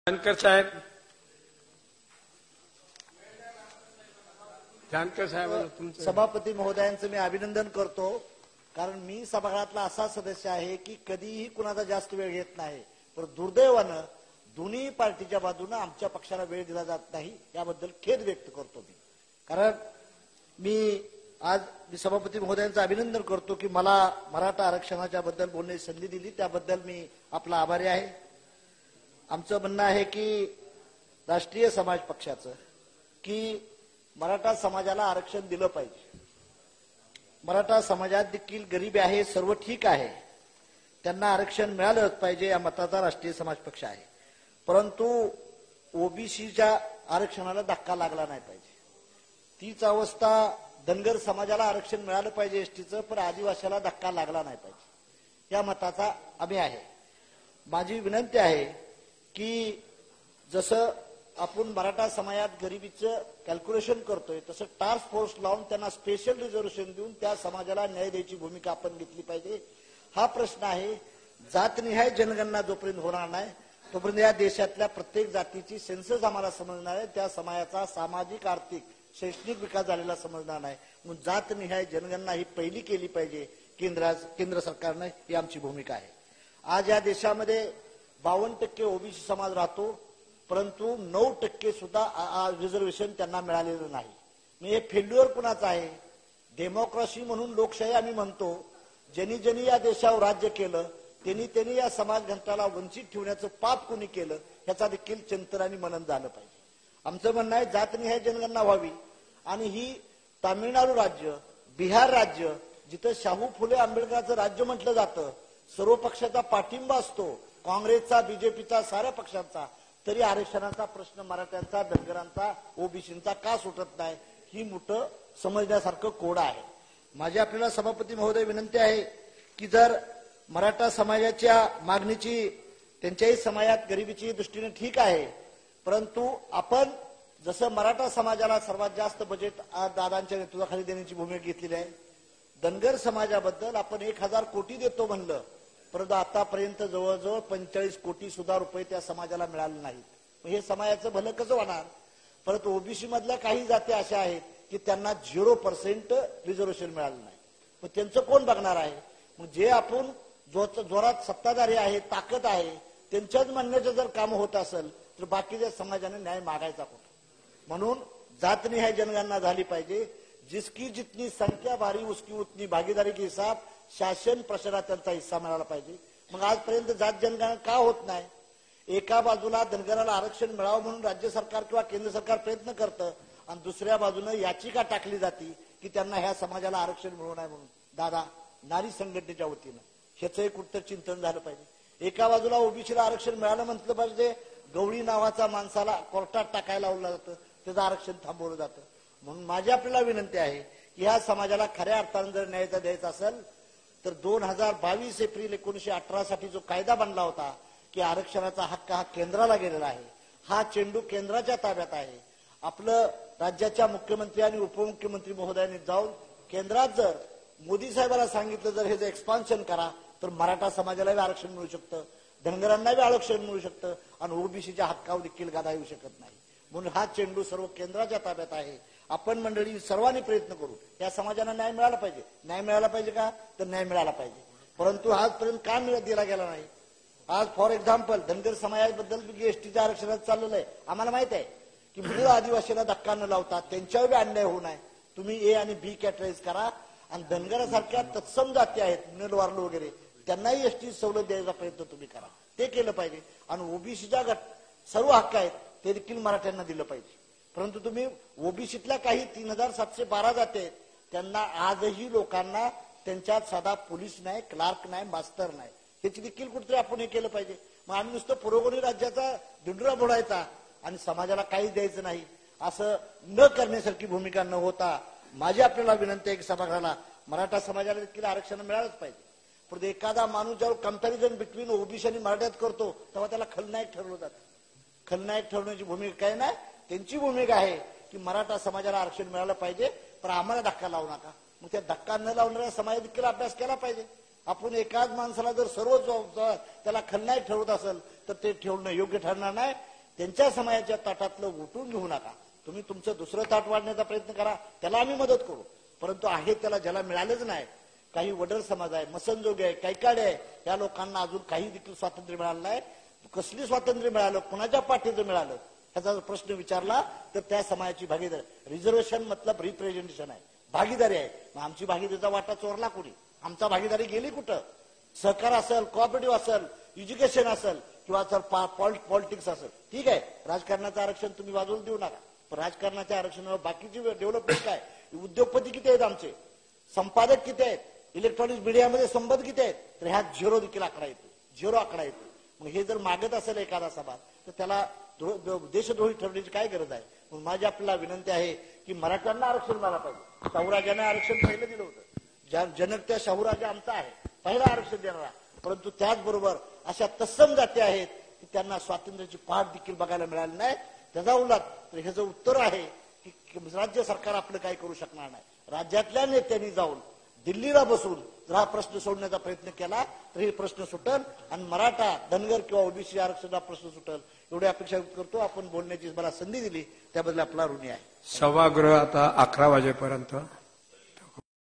जानकर साहेब, जानकर साहेब, सभापती महोदयांचं मी अभिनंदन करतो, कारण मी सभागृहातला असा सदस्य आहे की कधीही कुणाचा जास्त वेळ घेत नाही, पण दुर्दैवानं दोन्ही पार्टीच्या बाजूने आमच्या पक्षाला वेळ दिला जात नाही, याबद्दल खेद व्यक्त करतो मी. कारण मी सभापती महोदयांचं अभिनंदन करतो की मला मराठा आरक्षणाच्या बद्दल बोलण्याची संधी दिली, त्याबद्दल मी आपला आभारी आहे. आमचं म्हणणं आहे की राष्ट्रीय समाज पक्षाचं की मराठा समाजाला आरक्षण दिलं पाहिजे. मराठा समाजात देखील गरिबी आहे, सर्व ठीक आहे, त्यांना आरक्षण मिळालंच पाहिजे या मताचा राष्ट्रीय समाज पक्ष आहे. परंतु ओबीसीच्या आरक्षणाला धक्का लागला नाही पाहिजे. तीच अवस्था धनगर समाजाला आरक्षण मिळालं पाहिजे एसटीचं, पण आदिवासीला धक्का लागला नाही पाहिजे या मताचा आम्ही आहे. माझी विनंती आहे की जसं आपण मराठा समाजात गरिबीचं कॅल्क्युलेशन करतोय, तसं टास्क फोर्स लावून त्यांना स्पेशल रिझर्वेशन देऊन त्या समाजाला न्याय द्यायची भूमिका आपण घेतली पाहिजे. हा प्रश्न आहे. जातनिहाय जनगणना जोपर्यंत होणार नाही तोपर्यंत या देशातल्या प्रत्येक जातीची सेन्सस आम्हाला समजणार आहे, त्या समाजाचा सामाजिक आर्थिक शैक्षणिक विकास झालेला समजणार नाही. म्हणून जातनिहाय जनगणना ही पहिली केली पाहिजे केंद्र सरकारनं, ही आमची भूमिका आहे. आज या देशामध्ये 52% ओबीसी समाज राहतो, परंतु 9% सुद्धा रिझर्वेशन त्यांना मिळालेलं नाही. हे फेल्युअर कुणाचं आहे? डेमोक्रेसी म्हणून लोकशाही आम्ही म्हणतो, ज्यांनी ज्यांनी या देशावर राज्य केलं त्यांनी या समाज घटकाला वंचित ठेवण्याचं पाप कोणी केलं ह्याचा देखील चिंतन आणि मनन झालं पाहिजे. आमचं म्हणणं आहे जातनिहाय जनगणना व्हावी आणि ही तामिळनाडू राज्य, बिहार राज्य, जिथं शाहू फुले आंबेडकरांचं राज्य म्हटलं जातं, सर्व पक्षाचा पाठिंबा असतो, काँग्रेसचा, बीजेपीचा, साऱ्या पक्षांचा, तरी आरक्षणाचा प्रश्न मराठ्यांचा, धनगरांचा, ओबीसींचा का सुटत नाही, ही मोठं समजण्यासारखं कोड आहे. माझी आपल्याला सभापती महोदय विनंती आहे की जर मराठा समाजाच्या मागणीची, त्यांच्याही समाजात गरिबीची दृष्टीने ठीक आहे, परंतु आपण जसं मराठा समाजाला सर्वात जास्त बजेट दादांच्या नेतृत्वाखाली देण्याची भूमिका घेतलेली आहे, धनगर समाजाबद्दल आपण 1000 कोटी देतो म्हणलं, परंतु आतापर्यंत जवळजवळ 45 कोटी सुद्धा रुपये त्या समाजाला मिळाले नाहीत. हे समाजाचं भलं कसं होणार? परंतु ओबीसी मधल्या काही जाती अशा आहेत की त्यांना 0% रिझर्वेशन मिळालं नाही. मग त्यांचं कोण बघणार आहे? मग जे आपण जोरात सत्ताधारी आहे, ताकद आहे, त्यांच्याच म्हणण्याचं जर काम होत असेल तर बाकीच्या समाजाने न्याय मागायचा कुठं? म्हणून जातनिहाय जनगणना झाली पाहिजे. जिसकी जितनी संख्या भारी उसकी उतनी भागीदारी के हिसाब शासन प्रशासनात त्यांचा हिस्सा मिळाला पाहिजे. मग आजपर्यंत जात जनगणना का होत नाही? एका बाजूला धनगराला आरक्षण मिळावं म्हणून राज्य सरकार किंवा केंद्र सरकार प्रयत्न करतं आणि दुसऱ्या बाजूनं याचिका टाकली जाते की त्यांना ह्या समाजाला आरक्षण मिळू नये म्हणून. दादा, नारी संघटनेच्या वतीनं ह्याचंही कुठं चिंतन झालं पाहिजे. एका बाजूला ओबीसीला आरक्षण मिळालं म्हटलं पाहिजे, गवळी नावाचा माणसाला कोर्टात टाकायला लावलं जातं, त्याचं आरक्षण थांबवलं जातं. म्हणून माझी आपल्याला विनंती आहे की ह्या समाजाला खऱ्या अर्थानं जर न्याय द्यायचा असेल तर 2022 एप्रिल 1918 साठी जो कायदा बनला होता की आरक्षणाचा हक्क हा केंद्राला गेलेला आहे, हा चेंडू केंद्राच्या ताब्यात आहे. आपलं राज्याच्या मुख्यमंत्री आणि उपमुख्यमंत्री महोदयांनी जाऊन केंद्रात जर मोदी साहेबांना सांगितलं जर हे एक्सपान्शन करा तर मराठा समाजालाही आरक्षण मिळू शकतं, धनगरांनाही आरक्षण मिळू शकतं आणि ओबीसीच्या हक्कावर देखील गादा येऊ शकत नाही. म्हणून हा चेंडू सर्व केंद्राच्या ताब्यात आहे. आपण मंडळी सर्वांनी प्रयत्न करू, या समाजाला न्याय मिळाला पाहिजे. न्याय मिळाला पाहिजे का? तर न्याय मिळाला पाहिजे. परंतु आजपर्यंत का दिला गेला नाही? आज फॉर एक्झाम्पल धनगर समाजाबद्दल एसटीच्या आरक्षणात चाललेलं आहे. आम्हाला माहित आहे की मूळ आदिवासीला धक्का न लावता त्यांच्यावर अन्याय होऊ नये, तुम्ही ए आणि बी कॅटेगराईज करा आणि धनगरासारख्या तत्सम जाती आहेत, नलवारलो वगैरे, त्यांनाही एसटी सवलत द्यायचा प्रयत्न तुम्ही करा. ते केलं पाहिजे. आणि ओबीसीच्या सर्व हक्क आहेत ते देखील मराठ्यांना दिलं पाहिजे. परंतु तुम्ही ओबीसीतल्या काही 3712 जाती आहेत, त्यांना आजही लोकांना त्यांच्यात साधा पोलीस नाही, क्लार्क नाही, मास्तर नाही, ह्याची देखील कुठेतरी आपण हे केलं पाहिजे. मग आम्ही नुसतं पुरोगामी राज्याचा दिंडुरा बोलायचा आणि समाजाला काहीच द्यायचं नाही असं न करण्यासारखी भूमिका न होता माझी आपल्याला विनंती आहे की सभागृहाला मराठा समाजाला देखील आरक्षण मिळालंच पाहिजे. परंतु एखादा माणूस जेव्हा कंपॅरिझन बिटवीन ओबीसी आणि मराठ्यात करतो तेव्हा त्याला खलनायक ठरवलं जातं. खलनायक ठरवण्याची भूमिका काय नाही, त्यांची भूमिका आहे की मराठा समाजाला आरक्षण मिळालं पाहिजे, पण आम्हाला धक्का लावू नका. मग त्या धक्का न लावणाऱ्या समाज देखील अभ्यास केला पाहिजे. आपण एकाच माणसाला जर सर्व त्याला खलनायक ठरवत असेल तर ते ठेवणं योग्य ठरणार नाही. त्यांच्या समाजाच्या ताटातलं उठून घेऊ नका. तुम्ही तुमचं दुसरं ताट वाढण्याचा प्रयत्न करा, त्याला आम्ही मदत करू. परंतु आहे त्याला ज्याला मिळालंच नाही, काही वडर समाज आहे, मसनजोगे आहे, कैकाडे आहे, या लोकांना अजून काही देखील स्वातंत्र्य मिळालं नाही. कसली स्वातंत्र्य मिळालं, कुणाच्या पाठीचं मिळालं, ह्याचा जर प्रश्न विचारला तर त्या समाजाची भागीदारी. रिझर्वेशन मतलब रिप्रेझेंटेशन आहे, भागीदारी आहे. मग आमची भागीदारीचा वाटा चोरला कोणी? आमचा भागीदारी गेली कुठं? सहकार असेल, कोऑपरेटिव्ह असेल, एज्युकेशन असेल किंवा पॉलिटिक्स असेल, ठीक आहे. राजकारणाचं आरक्षण तुम्ही बाजूला देऊ नका, पण राजकारणाच्या आरक्षणावर बाकीची डेव्हलपमेंट काय? उद्योगपती किती आहेत आमचे, संपादक किती आहेत, इलेक्ट्रॉनिक मीडियामध्ये संबंध किती आहेत, तर ह्यात झिरो देखील आकडा येतो, झिरो आकडा येतो. मग हे जर मागत असेल एखादा सभा, तर त्याला देशद्रोही ठरवण्याची काय गरज आहे? मग माझी आपल्याला विनंती आहे की मराठ्यांना आरक्षण मिळालं पाहिजे. शाहूराजाने आरक्षण पहिलं दिलं होतं, जनक त्या शाहूराजा आमचा आहे, पहिला आरक्षण देणारा. परंतु त्याचबरोबर अशा तत्सम जाती आहेत की त्यांना स्वातंत्र्याची पहाट देखील बघायला मिळाली नाही. त्याचा उलट तर ह्याचं उत्तर आहे की राज्य सरकार आपलं काही करू शकणार नाही. राज्यातल्या नेत्यांनी जाऊन दिल्लीला बसून जर हा प्रश्न सोडण्याचा प्रयत्न केला तर हे प्रश्न सुटल आणि मराठा, धनगर किंवा ओबीसी आरक्षणाचा प्रश्न सुटल, एवढी अपेक्षा व्यक्त करतो. आपण बोलण्याची मला संधी दिली त्याबद्दल आपला ऋणी आहे. सभागृह आता 11 वाजेपर्यंत